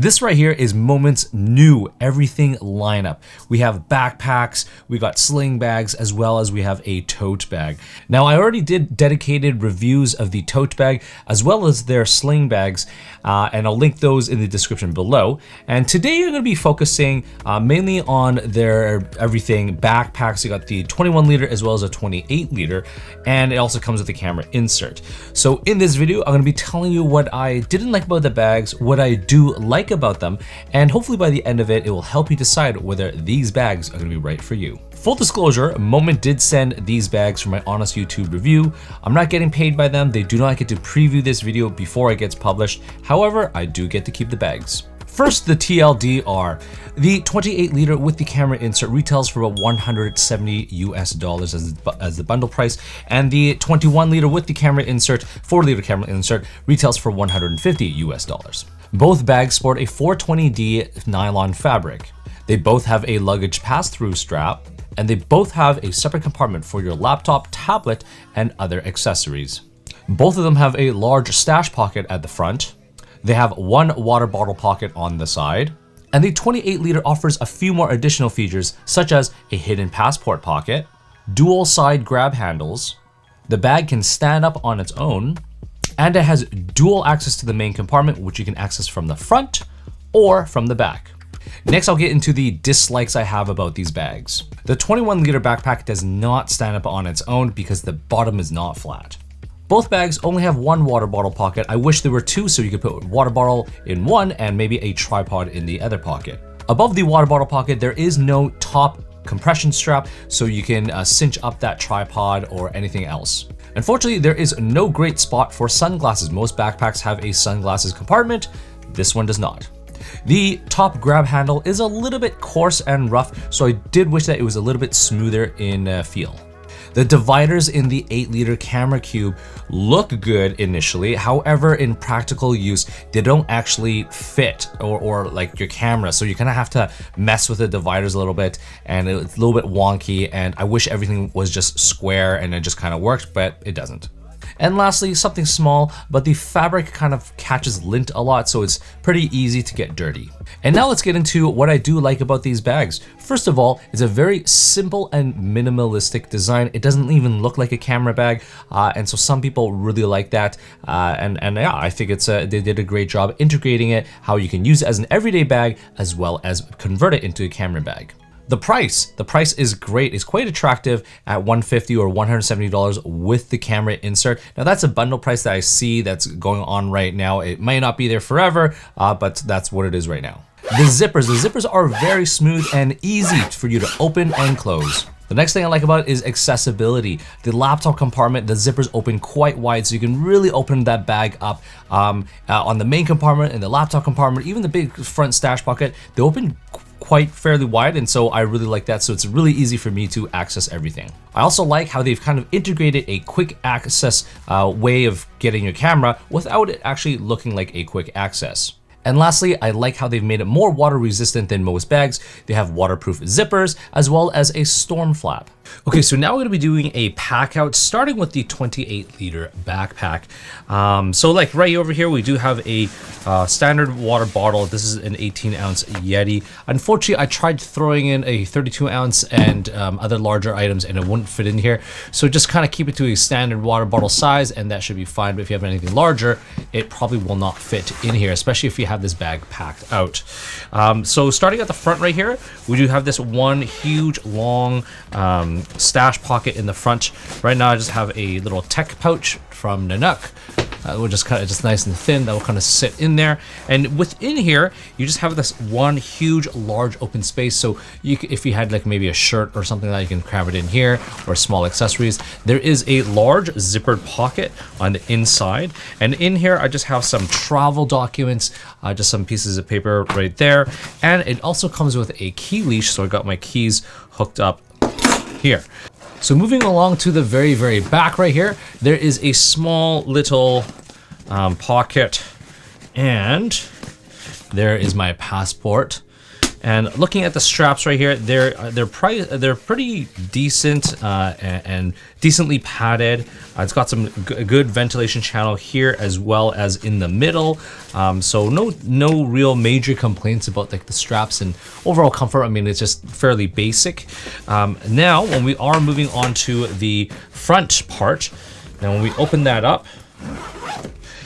This right here is Moment's new everything lineup. We have backpacks, we got sling bags, as well as we have a tote bag. Now I already did dedicated reviews of the tote bag as well as their sling bags, and I'll link those in the description below. And today I'm going to be focusing mainly on their everything backpacks. You got the 21 liter as well as a 28 liter, and it also comes with a camera insert. So in this video, I'm going to be telling you what I didn't like about the bags, what I do like about them, and hopefully by the end of it, it will help you decide whether these bags are going to be right for you. Full disclosure, Moment did send these bags for my honest YouTube review. I'm not getting paid by them. They do not get to preview this video before it gets published. However, I do get to keep the bags. First, the TLDR. The 28 liter with the camera insert retails for about $170 US as the bundle price, and the 21 liter with the camera insert, 4 liter camera insert, retails for $150 US. Both bags sport a 420D nylon fabric. They both have a luggage pass-through strap, and they both have a separate compartment for your laptop, tablet, and other accessories. Both of them have a large stash pocket at the front. They have one water bottle pocket on the side, and the 28 liter offers a few more additional features such as a hidden passport pocket, dual side grab handles, the bag can stand up on its own, and it has dual access to the main compartment, which you can access from the front or from the back. Next, I'll get into the dislikes I have about these bags. The 21 liter backpack does not stand up on its own because the bottom is not flat. Both bags only have one water bottle pocket. I wish there were two so you could put a water bottle in one and maybe a tripod in the other pocket. Above the water bottle pocket, there is no top compression strap, so you can cinch up that tripod or anything else. Unfortunately, there is no great spot for sunglasses. Most backpacks have a sunglasses compartment. This one does not. The top grab handle is a little bit coarse and rough, so I did wish that it was a little bit smoother in feel. The dividers in the 8 liter camera cube look good initially. However, in practical use, they don't actually fit or like your camera. So you kind of have to mess with the dividers a little bit, and it's a little bit wonky. And I wish everything was just square and it just kind of worked, but it doesn't. And lastly, something small, but the fabric kind of catches lint a lot, so it's pretty easy to get dirty. And now let's get into what I do like about these bags. First of all, it's a very simple and minimalistic design. It doesn't even look like a camera bag, and so some people really like that. And yeah, I think they did a great job integrating it, how you can use it as an everyday bag as well as convert it into a camera bag. The price is great. It's quite attractive at $150 or $170 with the camera insert. Now that's a bundle price that I see that's going on right now. It might not be there forever, but that's what it is right now. The zippers are very smooth and easy for you to open and close. The next thing I like about it is accessibility. The laptop compartment, the zippers open quite wide, so you can really open that bag up. On the main compartment and the laptop compartment, even the big front stash pocket, they open quite fairly wide, and so I really like that, so it's really easy for me to access everything. I also like how they've kind of integrated a quick access way of getting your camera without it actually looking like a quick access. And lastly, I like how they've made it more water resistant than most bags. They have waterproof zippers as well as a storm flap. Okay, so now we're gonna be doing a pack out, starting with the 28 liter backpack. So like right over here, we do have a standard water bottle. This is an 18 ounce Yeti. Unfortunately, I tried throwing in a 32 ounce and other larger items and it wouldn't fit in here. So just kind of keep it to a standard water bottle size and that should be fine. But if you have anything larger, it probably will not fit in here, especially if you have this bag packed out. So starting at the front right here, we do have this one huge long stash pocket in the front. Right now I just have a little tech pouch from Nanook. Will just kind of just nice and thin, that will kind of sit in there. And within here, you just have this one huge, large open space. So you, if you had like maybe a shirt or something like that, you can cram it in here, or small accessories. There is a large zippered pocket on the inside. And in here, I just have some travel documents, just some pieces of paper right there. And it also comes with a key leash. So I got my keys hooked up here. So moving along to the very, very back right here, there is a small little pocket, and there is my passport. And looking at the straps right here, they're pretty decent and decently padded. It's got some good ventilation channel here as well as in the middle. So no real major complaints about like the straps and overall comfort. I mean, it's just fairly basic. Now, when we are moving on to the front part, now when we open that up,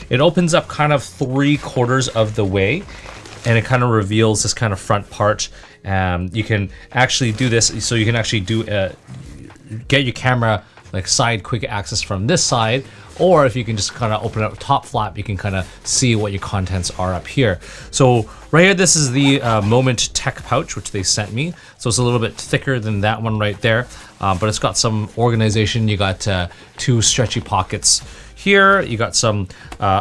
it opens up kind of 3/4 of the way, and it kind of reveals this kind of front part. You can actually do this, so you can actually get your camera like side quick access from this side, or if you can just kind of open up top flap, you can kind of see what your contents are up here. So right here, this is the Moment Tech pouch, which they sent me. So it's a little bit thicker than that one right there, but it's got some organization. You got 2 stretchy pockets here. You got some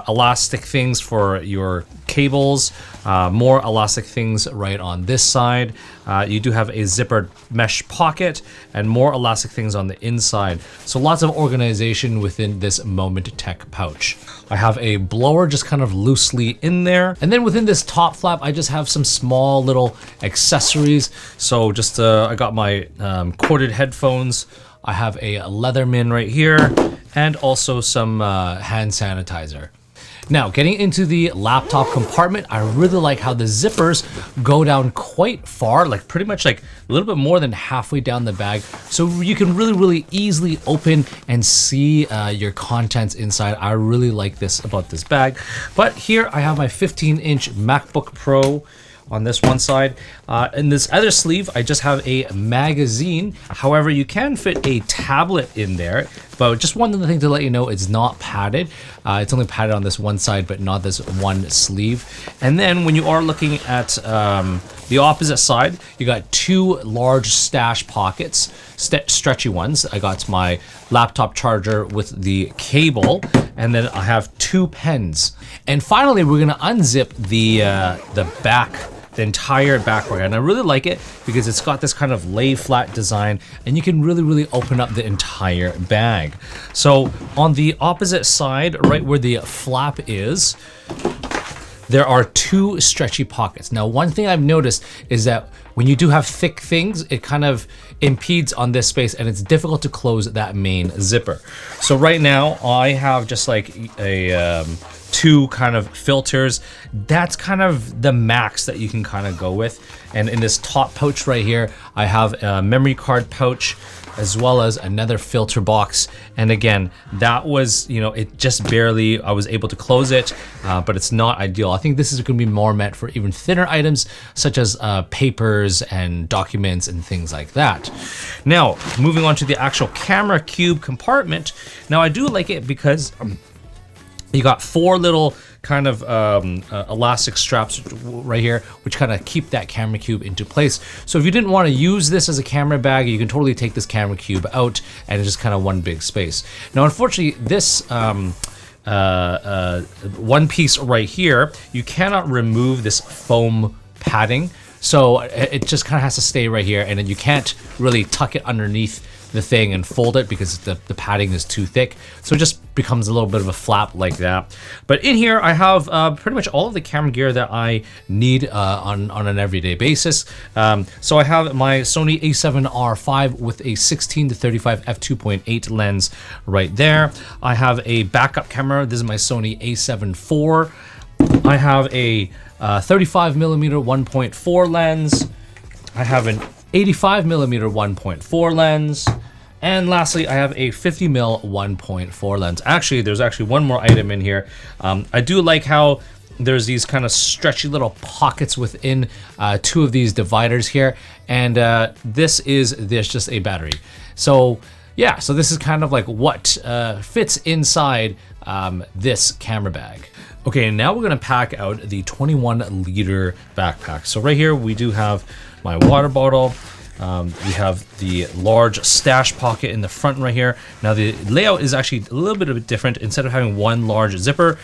elastic things for your cables, more elastic things right on this side. You do have a zippered mesh pocket and more elastic things on the inside. So lots of organization within this Moment Tech pouch. I have a blower just kind of loosely in there. And then within this top flap, I just have some small little accessories. So just, I got my corded headphones. I have a Leatherman right here, and also some hand sanitizer. Now, getting into the laptop compartment, I really like how the zippers go down quite far, like pretty much like a little bit more than halfway down the bag. So you can really easily open and see your contents inside. I really like this about this bag. But here I have my 15-inch MacBook Pro on this one side. In this other sleeve, I just have a magazine. However, you can fit a tablet in there, but just one other thing to let you know, it's not padded. It's only padded on this one side, but not this one sleeve. And then when you are looking at the opposite side, you got 2 large stash pockets, stretchy ones. I got my laptop charger with the cable, and then I have 2 pens. And finally, we're gonna unzip the back, the entire back pocket. And I really like it because it's got this kind of lay flat design, and you can really open up the entire bag. So on the opposite side, right where the flap is, there are 2 stretchy pockets. Now, one thing I've noticed is that when you do have thick things, it kind of impedes on this space, and it's difficult to close that main zipper. So right now, I have just like a 2 kind of filters. That's kind of the max that you can kind of go with. And in this top pouch right here, I have a memory card pouch, as well as another filter box. And again, that was, you know, it just barely, I was able to close it, but it's not ideal. I think this is gonna be more meant for even thinner items, such as papers and documents and things like that. Now, moving on to the actual camera cube compartment. Now, I do like it because you got 4 little kind of elastic straps right here, which kind of keep that camera cube into place. So if you didn't want to use this as a camera bag, you can totally take this camera cube out, and it's just kind of one big space. Now, unfortunately, this one piece right here, you cannot remove this foam padding. So it just kind of has to stay right here, and then you can't really tuck it underneath the thing and fold it because the padding is too thick. So it just becomes a little bit of a flap like that. But in here, I have pretty much all of the camera gear that I need on an everyday basis. So I have my Sony a7R5 with a 16-35 f2.8 lens right there. I have a backup camera. This is my Sony a7 IV. I have a 35mm 1.4 lens. I have an 85mm 1.4 lens. And lastly, I have a 50mm 1.4 lens. Actually, there's actually one more item in here. I do like how there's these kind of stretchy little pockets within 2 of these dividers here. And there's just a battery. So yeah, so this is kind of like what fits inside this camera bag. Okay, and now we're gonna pack out the 21-liter backpack. So right here, we do have my water bottle. We have the large stash pocket in the front right here. Now the layout is actually a little bit different. Instead of having one large zipper,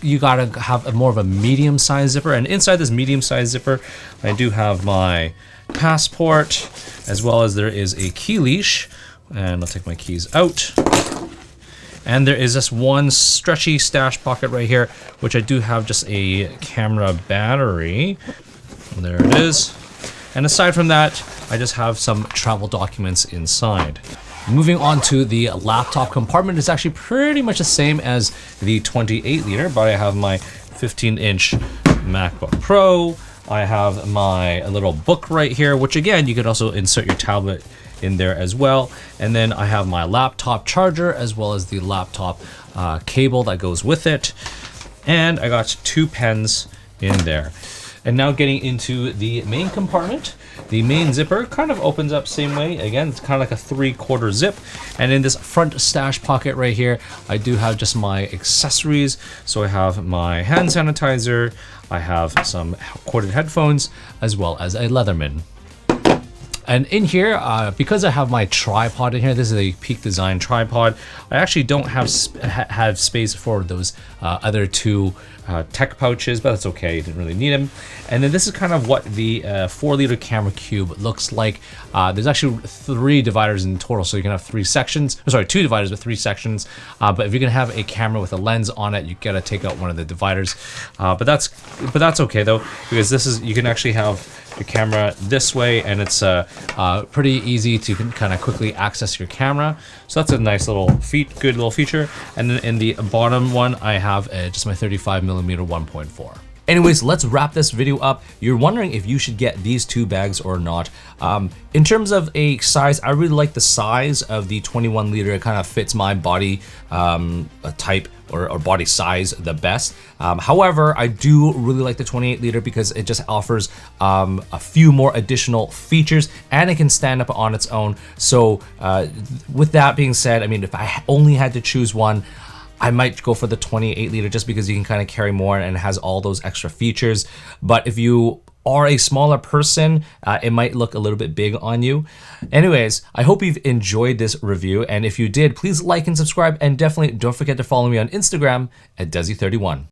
you gotta have more of a medium-sized zipper. And inside this medium-sized zipper, I do have my passport, as well as there is a key leash. And I'll take my keys out. And there is this one stretchy stash pocket right here, which I do have just a camera battery. And there it is. And aside from that, I just have some travel documents inside. Moving on to the laptop compartment, it's actually pretty much the same as the 28 liter, but I have my 15-inch MacBook Pro. I have my little book right here, which again, you could also insert your tablet in there as well. And then I have my laptop charger as well as the laptop cable that goes with it. And I got 2 pens in there. And now getting into the main compartment, the main zipper kind of opens up same way. Again, it's kind of like a 3/4 zip. And in this front stash pocket right here, I do have just my accessories. So I have my hand sanitizer, I have some corded headphones, as well as a Leatherman. And in here, because I have my tripod in here, this is a Peak Design tripod, I actually don't have space for those other 2 tech pouches, but that's okay, didn't really need them. And then this is kind of what the 4-liter camera cube looks like. There's actually 3 dividers in total, so you can have 3 sections. Sorry, 2 dividers with 3 sections. But if you're gonna have a camera with a lens on it, you gotta take out one of the dividers. But that's okay though, because this is, you can actually have your camera this way, and it's pretty easy to kind of quickly access your camera. So that's a nice little good little feature. And then in the bottom one, I have just my 35mm 1.4. Anyways, let's wrap this video up. You're wondering if you should get these 2 bags or not. In terms of a size, I really like the size of the 21 liter. It kind of fits my body type or body size the best. However, I do really like the 28 liter because it just offers a few more additional features, and it can stand up on its own. So with that being said, I mean, if I only had to choose one, I might go for the 28 liter just because you can kind of carry more and it has all those extra features. But if you are a smaller person, it might look a little bit big on you. Anyways, I hope you've enjoyed this review. And if you did, please like and subscribe. And definitely don't forget to follow me on Instagram at Desy31.